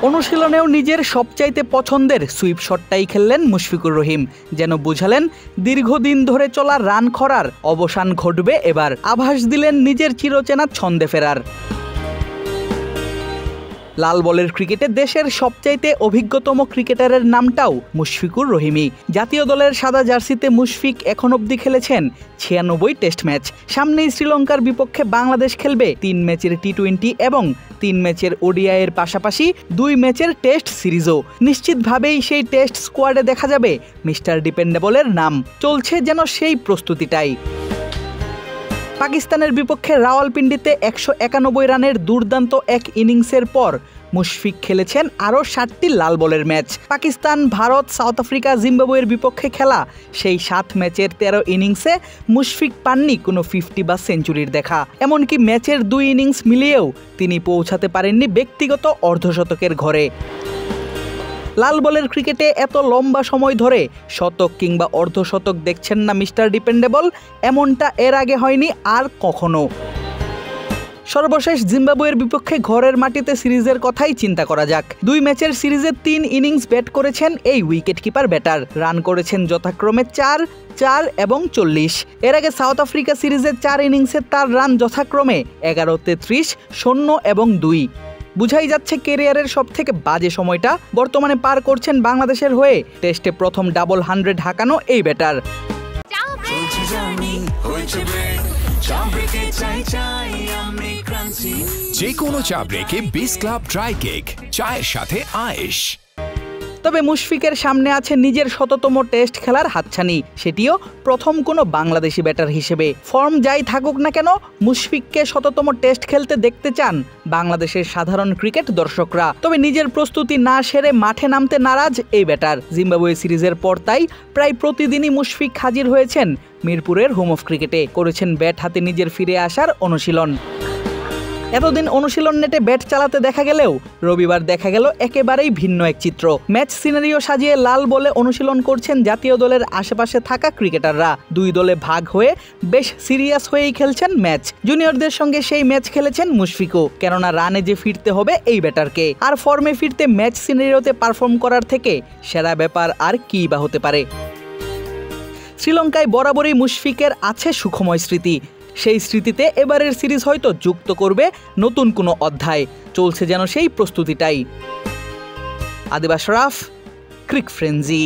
অনুশীলনেও নিজের সবচাইতে পছন্দের সুইপ শটটাই খেললেন মুশফিকুর রহিম, যেন বুঝালেন দীর্ঘদিন ধরে চলা রান খরার অবসান ঘটবে এবার। আভাস দিলেন নিজের চিরচেনা ছন্দে ফেরার। লাল বলের ক্রিকেটে দেশের সবচাইতে অভিজ্ঞতম ক্রিকেটারের নামটাও মুশফিকুর রহিমই। জাতীয় দলের সাদা জার্সিতে মুশফিক এখন অবধি খেলেছেন 96 টেস্ট ম্যাচ। সামনেই শ্রীলঙ্কার বিপক্ষে বাংলাদেশ খেলবে 3 ম্যাচের টি-20 এবং 3 ম্যাচের ওডিআই এর পাশাপাশি 2 ম্যাচের টেস্ট সিরিজও। নিশ্চিতভাবেই সেই টেস্ট স্কোয়াডে দেখা যাবে মিস্টার ডিপেন্ডেবলের নাম। চলছে যেন সেই প্রস্তুতিটাই। পাকিস্তানের বিপক্ষে রাওয়ালপিন্ডিতে 191 রানের দুর্দান্ত এক ইনিংসের পর মুশফিক খেলেছেন আরও 7টি লাল বলের match. Pakistan, Bharat, south Africa, জিম্বাবুয়ের বিপক্ষে খেলা সেই 7 ম্যাচের 13 ইনিংসে মুশফিক পাননি কোনো 50 বা সেঞ্চুরির দেখা। এমনকি ম্যাচের 2 ইনিংস মিলিয়েও তিনি পৌঁছাতে পারেননি ব্যক্তিগত অর্ধশতকের ঘরে। লাল বলের ক্রিকেটে এত লম্বা সময় ধরে শতক কিংবা অর্ধশতক দেখছেন না মিস্টার ডিপেন্ডেবল, এমনটা এর আগে হয়নি আর কখনো। সর্বশেষ জিম্বাবুয়ের বিপক্ষে ঘরের মাটিতে সিরিজের কথাই চিন্তা করা যাক। 2 ম্যাচের সিরিজে 3 ইনিংস ব্যাট করেছেন এই উইকেট কিপার ব্যাটার। রান করেছেন যথাক্রমে 4, 4 এবং 40। এর আগে সাউথ আফ্রিকা সিরিজে 4 ইনিংসে তার রান যথাক্রমে 11, 33, 0 এবং 2। বুঝাই যাচ্ছে ক্যারিয়ারের সবথেকে বাজে সময়টা বর্তমানে পার করছেন বাংলাদেশের হয়ে টেস্টে প্রথম ডাবল 100 হাঁকানো এই ব্যাটার। যে কোনো চা ব্রেকে বিস ক্লাব ড্রাই কেক, চায়ের সাথে আয়েশ। তবে মুশফিকের সামনে আছে নিজের 100তম টেস্ট খেলার হাতছানি, সেটিও প্রথম কোনো বাংলাদেশি ব্যাটার হিসেবে। ফর্ম যাই থাকুক না কেন, মুশফিককে 100তম টেস্ট খেলতে দেখতে চান বাংলাদেশের সাধারণ ক্রিকেট দর্শকরা। তবে নিজের প্রস্তুতি না সেরে মাঠে নামতে নারাজ এই ব্যাটার। জিম্বাবুয়ে সিরিজের পর তাই প্রায় প্রতিদিনই মুশফিক হাজির হয়েছেন মিরপুরের হোম অফ ক্রিকেটে, করেছেন ব্যাট হাতে নিজের ফিরে আসার অনুশীলন। এতদিন অনুশীলন নেটে ব্যাট চালাতে দেখা গেলেও রবিবার দেখা গেল একেবারেই ভিন্ন এক চিত্র। ম্যাচ সিনারিও সাজিয়ে লাল বলে অনুশীলন করছেন জাতীয় দলের আশেপাশে থাকা ক্রিকেটাররা। 2 দলে ভাগ হয়ে বেশ সিরিয়াস হয়েই খেলছেন ম্যাচ। জুনিয়রদের সঙ্গে সেই ম্যাচ খেলেছেন মুশফিকও, কেননা রানে যে ফিরতে হবে এই ব্যাটারকে। আর ফর্মে ফিরতে ম্যাচ সিনারিওতে পারফর্ম করার থেকে সেরা ব্যাপার আর কী বা হতে পারে। শ্রীলঙ্কায় বরাবরই মুশফিকের আছে সুখময় স্মৃতি। সেই স্মৃতিতে এবারের সিরিজ হয়তো যুক্ত করবে নতুন কোনো অধ্যায়। চলছে যেন সেই প্রস্তুতিটাই। আদিব আশরাফ, ক্রিক ফ্রেঞ্জি।